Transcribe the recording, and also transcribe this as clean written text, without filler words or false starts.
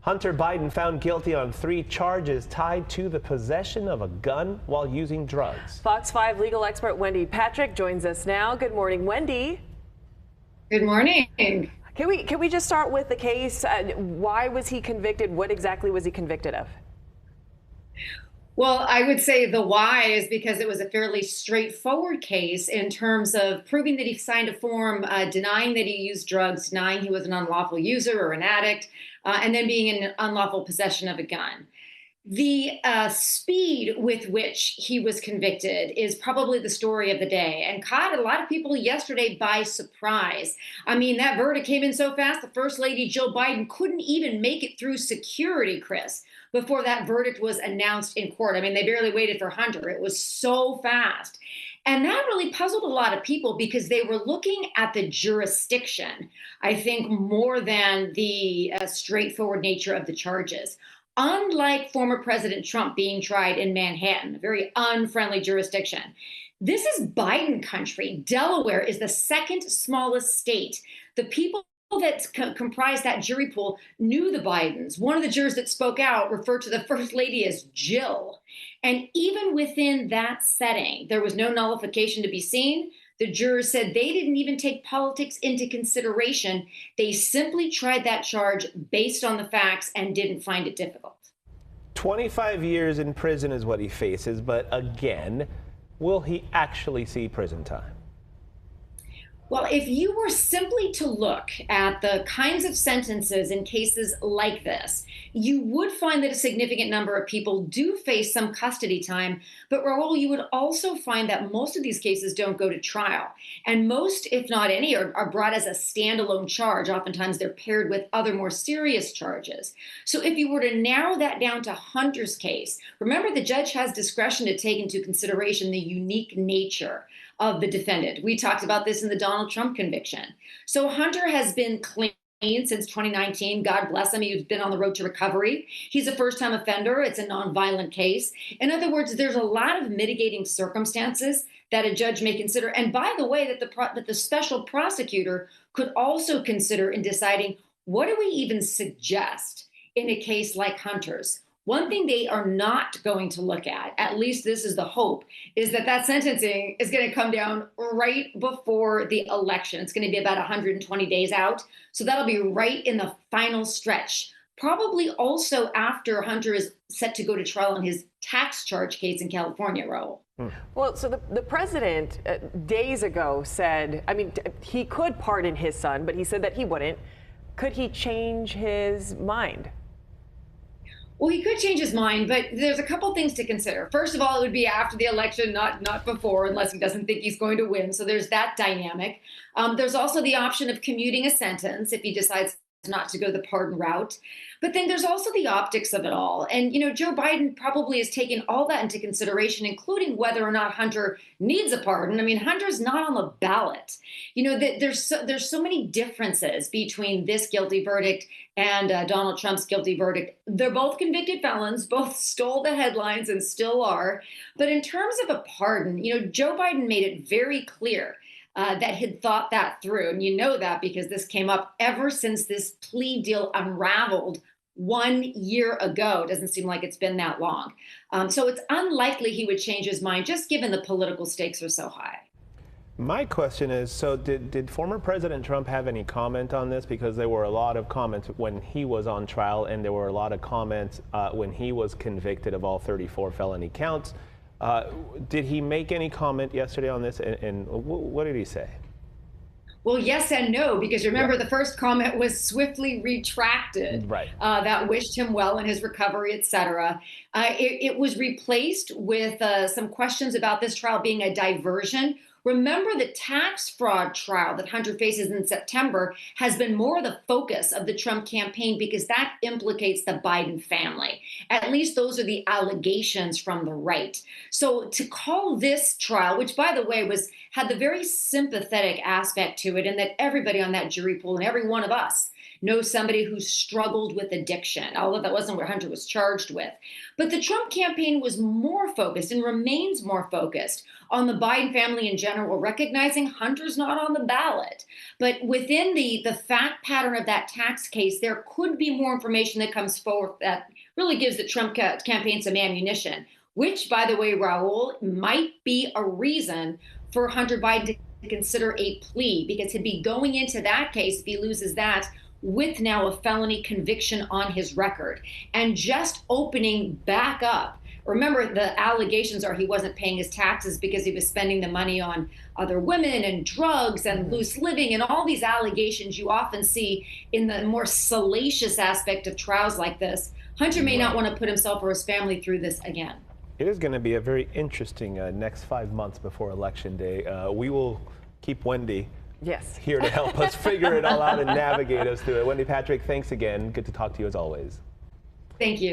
Hunter Biden found guilty on 3 charges tied to the possession of a gun while using drugs. Fox 5 legal expert Wendy Patrick joins us now. Good morning, Wendy. Good morning. Can we just start with the case? Why was he convicted? What exactly was he convicted of? Well, I would say the why is because it was a fairly straightforward case in terms of proving that he signed a form denying that he used drugs, denying he was an unlawful user or an addict, and then being in unlawful possession of a gun. The speed with which he was convicted is probably the story of the day and caught a lot of people yesterday by surprise. I mean, that verdict came in so fast, the First Lady Jill Biden couldn't even make it through security, Chris, before that verdict was announced in court. I mean, they barely waited for Hunter. It was so fast. And that really puzzled a lot of people because they were looking at the jurisdiction, I think, more than the straightforward nature of the charges. Unlike former President Trump being tried in Manhattan, a very unfriendly jurisdiction, this is Biden country. Delaware is the second smallest state. The people that comprise that jury pool knew the Bidens. One of the jurors that spoke out referred to the First Lady as Jill. And even within that setting, there was no nullification to be seen. The jurors said they didn't even take politics into consideration. They simply tried that charge based on the facts and didn't find it difficult. 25 years in prison is what he faces, but again, will he actually see prison time? Well, if you were simply to look at the kinds of sentences in cases like this, you would find that a significant number of people do face some custody time. But Raul, you would also find that most of these cases don't go to trial. And most, if not any, are brought as a standalone charge. Oftentimes they're paired with other more serious charges. So if you were to narrow that down to Hunter's case, remember the judge has discretion to take into consideration the unique nature of the defendant. We talked about this in the Donald Trump conviction. So Hunter has been clean since 2019. God bless him. He's been on the road to recovery. He's a first-time offender. It's a nonviolent case. In other words, there's a lot of mitigating circumstances that a judge may consider. And by the way, that the special prosecutor could also consider in deciding what do we even suggest in a case like Hunter's. One thing they are not going to look at least this is the hope, is that sentencing is going to come down right before the election. It's going to be about 120 days out. So that'll be right in the final stretch, probably also after Hunter is set to go to trial on his tax charge case in California, Raul. Well, so the president days ago said, I mean, he could pardon his son, but he said that he wouldn't. Could he change his mind? Well, he could change his mind, but there's a couple things to consider. First of all, it would be after the election, not before, unless he doesn't think he's going to win. So there's that dynamic. There's also the option of commuting a sentence if he decides not to go the pardon route. But then there's also the optics of it all. And, Joe Biden probably has taken all that into consideration, including whether or not Hunter needs a pardon. I mean, Hunter's not on the ballot. There's so many differences between this guilty verdict and Donald Trump's guilty verdict. They're both convicted felons, both stole the headlines and still are. But in terms of a pardon, Joe Biden made it very clear that he'd thought that through. And you know that because this came up ever since this plea deal unraveled 1 year ago. It doesn't seem like it's been that long. So it's unlikely he would change his mind, just given the political stakes are so high. My question is, so did former President Trump have any comment on this? Because there were a lot of comments when he was on trial, and there were a lot of comments when he was convicted of all 34 felony counts. Did he make any comment yesterday on this, and what did he say? Well, yes and no, because remember, the first comment was swiftly retracted. Right. That wished him well in his recovery, et cetera. It was replaced with some questions about this trial being a diversion. Remember, the tax fraud trial that Hunter faces in September has been more the focus of the Trump campaign because that implicates the Biden family. At least those are the allegations from the right. So to call this trial, which, by the way, had the very sympathetic aspect to it, and that everybody on that jury pool and every one of us know somebody who struggled with addiction, although that wasn't what Hunter was charged with. But the Trump campaign was more focused and remains more focused on the Biden family in general, recognizing Hunter's not on the ballot. But within the fact pattern of that tax case, there could be more information that comes forward that really gives the Trump campaign some ammunition, which, by the way, Raul, might be a reason for Hunter Biden to consider a plea, because he'd be going into that case, if he loses that, with now a felony conviction on his record. And just opening back up, remember, the allegations are he wasn't paying his taxes because he was spending the money on other women and drugs and loose living and all these allegations you often see in the more salacious aspect of trials like this. Hunter may not want to put himself or his family through this again. It is going to be a very interesting next 5 months before Election Day. We will keep Wendy here to help us figure it all out and navigate us through it. Wendy Patrick, thanks again. Good to talk to you as always. Thank you.